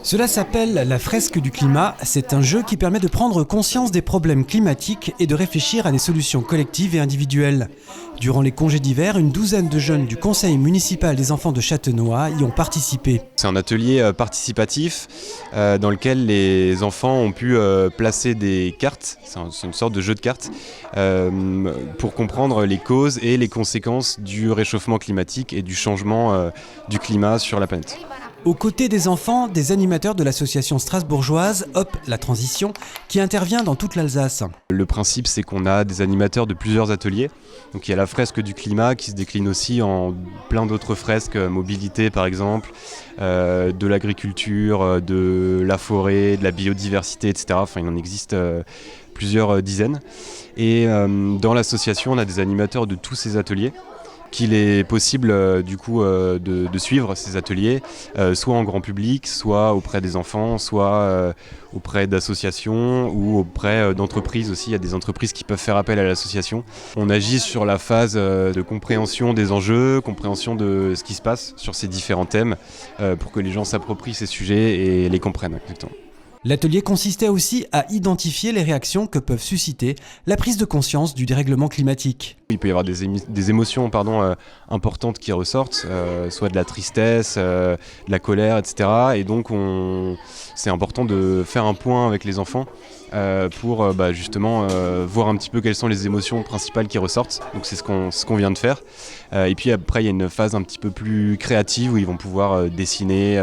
Cela s'appelle la fresque du climat. C'est un jeu qui permet de prendre conscience des problèmes climatiques et de réfléchir à des solutions collectives et individuelles. Durant les congés d'hiver, une douzaine de jeunes du conseil municipal des enfants de Châtenois y ont participé. C'est un atelier participatif dans lequel les enfants ont pu placer des cartes, c'est une sorte de jeu de cartes, pour comprendre les causes et les conséquences du réchauffement climatique et du changement du climat sur la planète. Aux côtés des enfants, des animateurs de l'association strasbourgeoise Hop la Transition qui intervient dans toute l'Alsace. Le principe, c'est qu'on a des animateurs de plusieurs ateliers. Donc il y a la fresque du climat qui se décline aussi en plein d'autres fresques, mobilité par exemple, de l'agriculture, de la forêt, de la biodiversité, etc. Enfin, il en existe plusieurs dizaines. Et dans l'association, on a des animateurs de tous ces ateliers, qu'il est possible de suivre ces ateliers, soit en grand public, soit auprès des enfants, soit auprès d'associations ou auprès d'entreprises aussi. Il y a des entreprises qui peuvent faire appel à l'association. On agit sur la phase de compréhension des enjeux, compréhension de ce qui se passe sur ces différents thèmes, pour que les gens s'approprient ces sujets et les comprennent exactement. L'atelier consistait aussi à identifier les réactions que peuvent susciter la prise de conscience du dérèglement climatique. Il peut y avoir des émotions importantes qui ressortent, soit de la tristesse, de la colère, etc. Et donc c'est important de faire un point avec les enfants pour justement voir un petit peu quelles sont les émotions principales qui ressortent. Donc c'est ce qu'on vient de faire. Et puis après il y a une phase un petit peu plus créative où ils vont pouvoir dessiner,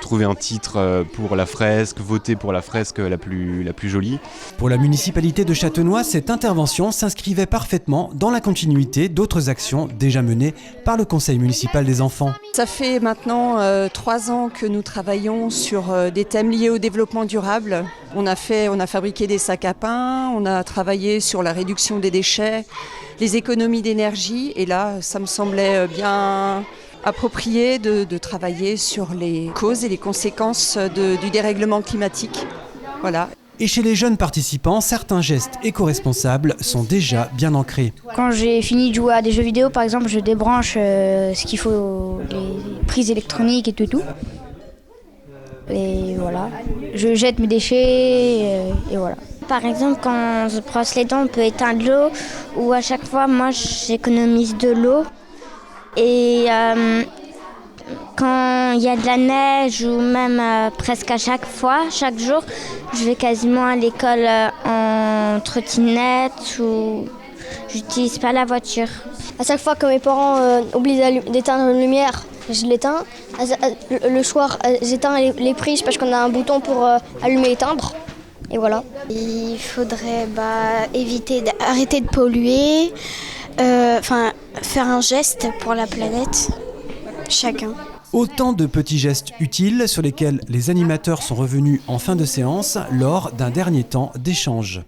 trouver un titre pour la fresque, voter pour la fresque la plus jolie. Pour la municipalité de Châtenois, cette intervention s'inscrivait parfaitement dans la continuité d'autres actions déjà menées par le conseil municipal des enfants. Ça fait maintenant 3 ans que nous travaillons sur des thèmes liés au développement durable. On a fabriqué des sacs à pain, on a travaillé sur la réduction des déchets, les économies d'énergie, et là ça me semblait bien approprié de travailler sur les causes et les conséquences du dérèglement climatique. Voilà. Et chez les jeunes participants, certains gestes éco-responsables sont déjà bien ancrés. Quand j'ai fini de jouer à des jeux vidéo, par exemple, je débranche ce qu'il faut, les prises électroniques et tout. Et voilà. Je jette mes déchets et voilà. Par exemple, quand on se brosse les dents, on peut éteindre l'eau, ou à chaque fois, moi, j'économise de l'eau. Et quand il y a de la neige, ou même presque à chaque jour, je vais quasiment à l'école en trottinette, ou j'utilise pas la voiture. À chaque fois que mes parents oublient d'éteindre une lumière, je l'éteins. Le soir, j'éteins les prises parce qu'on a un bouton pour allumer et éteindre. Et voilà. Il faudrait arrêter de polluer, faire un geste pour la planète, chacun. Autant de petits gestes utiles sur lesquels les animateurs sont revenus en fin de séance lors d'un dernier temps d'échange.